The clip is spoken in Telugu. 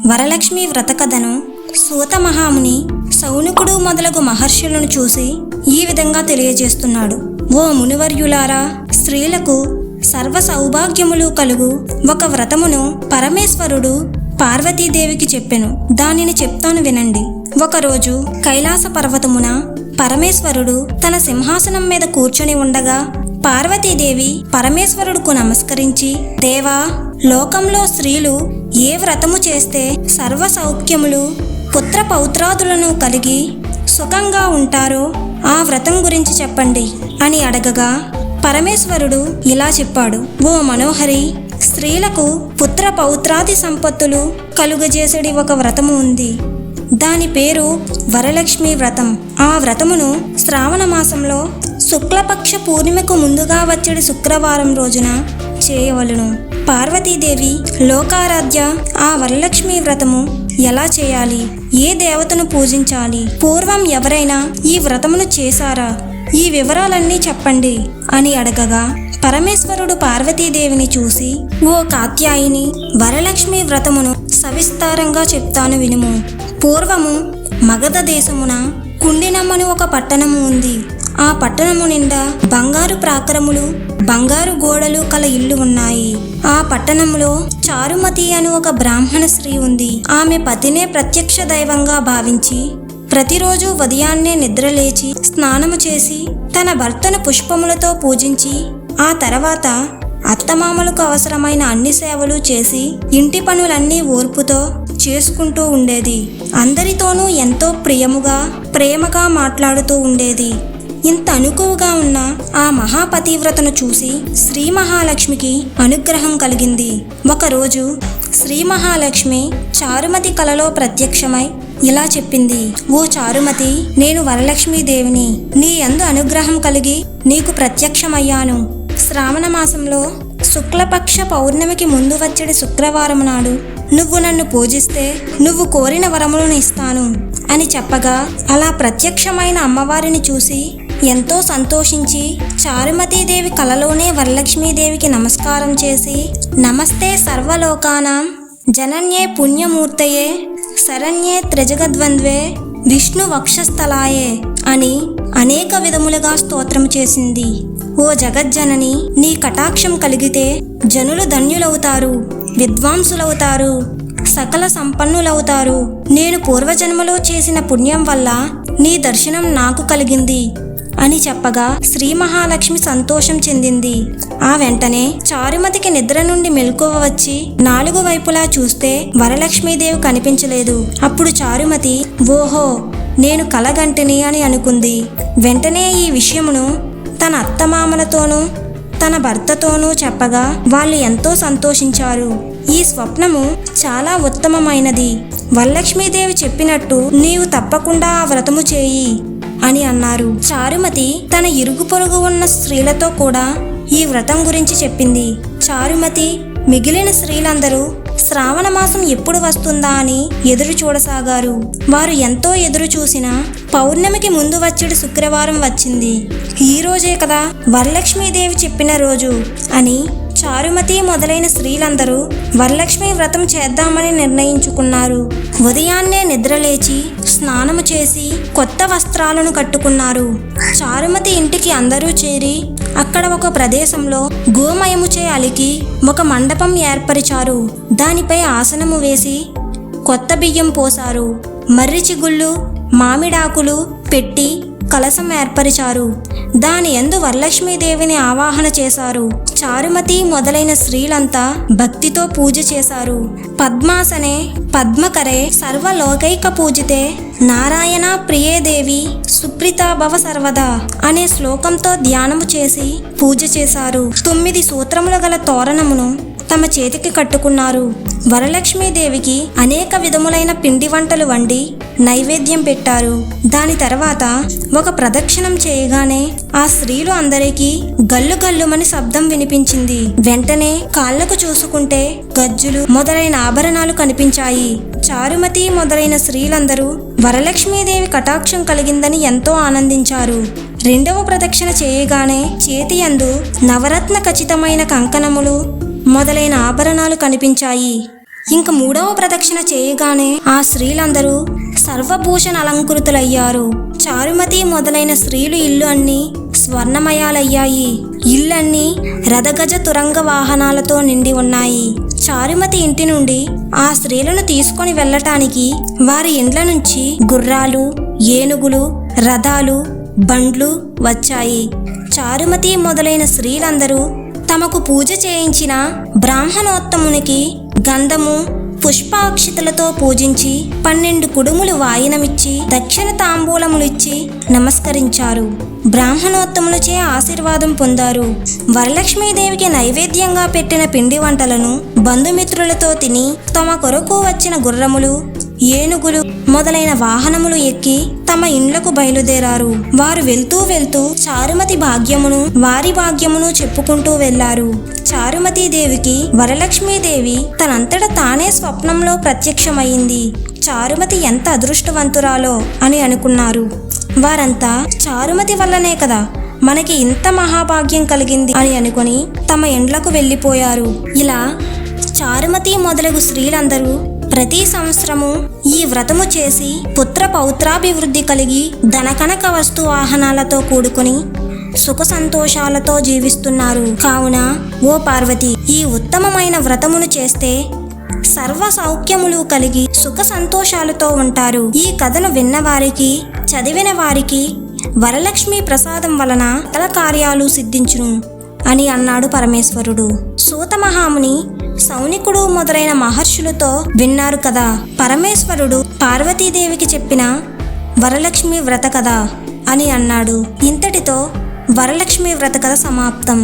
వరలక్ష్మి వ్రత కథను సూత మహాముని సౌనకుడు మొదలగు మహర్షులను చూసి ఈ విధంగా తెలియజేస్తున్నాడు. ఓ మునివర్యులారా, స్త్రీలకు సర్వ సౌభాగ్యములు కలుగు ఒక వ్రతమును పరమేశ్వరుడు పార్వతీదేవికి చెప్పెను. దానిని చెప్తాను వినండి. ఒకరోజు కైలాస పర్వతమున పరమేశ్వరుడు తన సింహాసనం మీద కూర్చొని ఉండగా పార్వతీదేవి పరమేశ్వరుడుకు నమస్కరించి, దేవా, లోకంలో స్త్రీలు ఏ వ్రతము చేస్తే సర్వ సౌఖ్యములు పుత్ర పౌత్రాదులను కలిగి సుఖంగా ఉంటారో ఆ వ్రతం గురించి చెప్పండి అని అడగగా పరమేశ్వరుడు ఇలా చెప్పాడు. ఓ మనోహరి, స్త్రీలకు పుత్ర పౌత్రాది సంపత్తులు కలుగజేసడి ఒక వ్రతము ఉంది. దాని పేరు వరలక్ష్మి వ్రతం. ఆ వ్రతమును శ్రావణ మాసంలో శుక్లపక్ష పూర్ణిమకు ముందుగా వచ్చేది శుక్రవారం రోజున చేయవలెను. పార్వతీదేవి లోకారాధ్య ఆ వరలక్ష్మి వ్రతము ఎలా చేయాలి, ఏ దేవతను పూజించాలి, పూర్వం ఎవరైనా ఈ వ్రతమును చేశారా, ఈ వివరాలన్నీ చెప్పండి అని అడగగా పరమేశ్వరుడు పార్వతీదేవిని చూసి, ఓ కాత్యాయిని, వరలక్ష్మి వ్రతమును సవిస్తారంగా చెప్తాను వినుము. పూర్వము మగధ దేశమున కుండినమ్మను ఒక పట్టణము ఉంది. ఆ పట్టణము నిండా బంగారు ప్రాకారములు, బంగారు గోడలు కల ఇల్లు ఉన్నాయి. ఆ పట్టణంలో చారుమతి అను ఒక బ్రాహ్మణ స్త్రీ ఉంది. ఆమె పతినే ప్రత్యక్ష దైవంగా భావించి ప్రతిరోజు ఉదయాన్నే నిద్రలేచి స్నానము చేసి తన భర్తను పుష్పములతో పూజించి ఆ తర్వాత అత్తమామలకు అవసరమైన అన్ని సేవలు చేసి ఇంటి పనులన్నీ ఓర్పుతో చేసుకుంటూ ఉండేది. అందరితోనూ ఎంతో ప్రేమగా మాట్లాడుతూ ఉండేది. ఇంత అనుకువగా ఉన్న ఆ మహాపతివ్రతను చూసి శ్రీ మహాలక్ష్మికి అనుగ్రహం కలిగింది. ఒకరోజు శ్రీ మహాలక్ష్మి చారుమతి కలలో ప్రత్యక్షమై ఇలా చెప్పింది. ఓ చారుమతి, నేను వరలక్ష్మీదేవిని. నీ యందు అనుగ్రహం కలిగి నీకు ప్రత్యక్షమయ్యాను. శ్రావణ మాసంలో శుక్లపక్ష పౌర్ణమికి ముందు వచ్చేది శుక్రవారం నాడు నువ్వు నన్ను పూజిస్తే నువ్వు కోరిన వరములను ఇస్తాను అని చెప్పగా అలా ప్రత్యక్షమైన అమ్మవారిని చూసి ఎంతో సంతోషించి చారుమతీదేవి కలలోనే వరలక్ష్మీదేవికి నమస్కారం చేసి, నమస్తే సర్వలోకానాం జనన్యే పుణ్యమూర్తయే శరణ్యే త్రిజగద్వంద్వే విష్ణు వక్షస్థలాయే అని అనేక విధములుగా స్తోత్రం చేసింది. ఓ జగజ్జనని, నీ కటాక్షం కలిగితే జనులు ధన్యులవుతారు, విద్వాంసులవుతారు, సకల సంపన్నులవుతారు. నేను పూర్వజన్మలో చేసిన పుణ్యం వల్ల నీ దర్శనం నాకు కలిగింది అని చెప్పగా శ్రీ మహాలక్ష్మి సంతోషం చెందింది. ఆ వెంటనే చారుమతికి నిద్ర నుండి మెలకువ వచ్చి 4 వైపులా చూస్తే వరలక్ష్మీదేవి కనిపించలేదు. అప్పుడు చారుమతి, ఓహో, నేను కలగంటిని అని అనుకుంది. వెంటనే ఈ విషయమును తన అత్తమామలతోనూ తన భర్తతోనూ చెప్పగా వాళ్ళు ఎంతో సంతోషించారు. ఈ స్వప్నము చాలా ఉత్తమమైనది. వరలక్ష్మీదేవి చెప్పినట్టు నీవు తప్పకుండా ఆ వ్రతము చేయి అని అన్నారు. చారుమతి తన ఇరుగు పొరుగు ఉన్న స్త్రీలతో కూడా ఈ వ్రతం గురించి చెప్పింది. చారుమతి మిగిలిన స్త్రీలందరూ శ్రావణ మాసం ఎప్పుడు వస్తుందా అని ఎదురు చూడసాగారు. వారు ఎంతో ఎదురు చూసినా పౌర్ణమికి ముందు వచ్చేది శుక్రవారం వచ్చింది. ఈ రోజే కదా వరలక్ష్మీదేవి చెప్పిన రోజు అని చారుమతి మొదలైన స్త్రీలందరూ వరలక్ష్మి వ్రతం చేద్దామని నిర్ణయించుకున్నారు. ఉదయాన్నే నిద్రలేచి స్నానము చేసి కొత్త వస్త్రాలను కట్టుకున్నారు. చారుమతి ఇంటికి అందరూ చేరి అక్కడ ఒక ప్రదేశంలో గోమయముచే అలికి ఒక మండపం ఏర్పరిచారు. దానిపై ఆసనము వేసి కొత్త బియ్యం పోసారు. మర్రి చిగుళ్ళు, మామిడాకులు పెట్టి కలశం ఏర్పరిచారు. దాని యందు వరలక్ష్మీదేవిని ఆవాహన చేశారు. చారుమతి మొదలైన స్త్రీలంతా భక్తితో పూజ చేశారు. పద్మాసనే పద్మకరే సర్వలోకైక పూజితే నారాయణ ప్రియే దేవి సుప్రీతా భవ సర్వదా అనే శ్లోకంతో ధ్యానము చేసి పూజ చేశారు. 9 సూత్రములు గల తోరణమును తమ చేతికి కట్టుకున్నారు. వరలక్ష్మీదేవికి అనేక విధములైన పిండి వంటలు వండి నైవేద్యం పెట్టారు. దాని తర్వాత ఒక ప్రదక్షిణం చేయగానే ఆ స్త్రీలు అందరికీ గల్లు గల్లుమని శబ్దం వినిపించింది. వెంటనే కాళ్లకు చూసుకుంటే గజ్జులు మొదలైన ఆభరణాలు కనిపించాయి. చారుమతి మొదలైన స్త్రీలందరూ వరలక్ష్మీదేవి కటాక్షం కలిగిందని ఎంతో ఆనందించారు. 2వ ప్రదక్షిణ చేయగానే చేతి యందు నవరత్న ఖచ్చితమైన కంకణములు మొదలైన ఆభరణాలు కనిపించాయి. ఇంక 3వ ప్రదక్షిణ చేయగానే ఆ స్త్రీలందరూ సర్వభూషణ అలంకృతులయ్యారు. చారుమతి మొదలైన స్త్రీలు ఇల్లు అన్నీ స్వర్ణమయాలయ్యాయి. ఇళ్ళన్నీ రథగజ తురంగ వాహనాలతో నిండి ఉన్నాయి. చారుమతి ఇంటి నుండి ఆ స్త్రీలను తీసుకొని వెళ్ళటానికి వారి ఇండ్ల నుంచి గుర్రాలు, ఏనుగులు, రథాలు, బండ్లు వచ్చాయి. చారుమతి మొదలైన స్త్రీలందరూ తమకు పూజ చేయించిన బ్రాహ్మణోత్తమునికి గంధము, పుష్పాక్షితలతో పూజించి 12 కుడుములు వాయినమిచ్చి దక్షిణ తాంబూలములిచ్చి నమస్కరించారు. బ్రాహ్మణోత్తములచే ఆశీర్వాదం పొందారు. వరలక్ష్మీదేవికి నైవేద్యంగా పెట్టిన పిండి వంటలను బంధుమిత్రులతో తిని తమ కొరకు వచ్చిన గుర్రములు, ఏనుగులు మొదలైన వాహనములు ఎక్కి తమ ఇండ్లకు బయలుదేరారు. వారు వెళ్తూ వెళ్తూ చారుమతి భాగ్యమును వారి భాగ్యమును చెప్పుకుంటూ వెళ్లారు. చారుమతీదేవికి వరలక్ష్మీదేవి తనంతట తానే స్వప్నంలో ప్రత్యక్షమైంది. చారుమతి ఎంత అదృష్టవంతురాలో అని అనుకున్నారు. వారంతా చారుమతి వల్లనే కదా మనకి ఇంత మహాభాగ్యం కలిగింది అని అనుకుని తమ ఇండ్లకు వెళ్ళిపోయారు. ఇలా చారుమతి మొదలగు స్త్రీలందరూ ప్రతి సంవత్సరము ఈ వ్రతము చేసి పుత్ర పౌత్రాభివృద్ధి కలిగి ధనకనక వస్తు వాహనాలతో కూడుకుని సుఖ సంతోషాలతో జీవిస్తున్నారు. కావున ఓ పార్వతి, ఈ ఉత్తమమైన వ్రతమును చేస్తే సర్వ సౌఖ్యములు కలిగి సుఖ సంతోషాలతో ఉంటారు. ఈ కథను విన్నవారికి, చదివిన వారికి వరలక్ష్మి ప్రసాదం వలన సకల కార్యాలు సిద్ధించును అని అన్నాడు పరమేశ్వరుడు. సూత మహాముని, సౌనికుడు మొదలైన మహర్షులతో విన్నారు కదా పరమేశ్వరుడు పార్వతీదేవికి చెప్పిన వరలక్ష్మి వ్రత కథ అని అన్నాడు. ఇంతటితో వరలక్ష్మి వ్రత కథ సమాప్తం.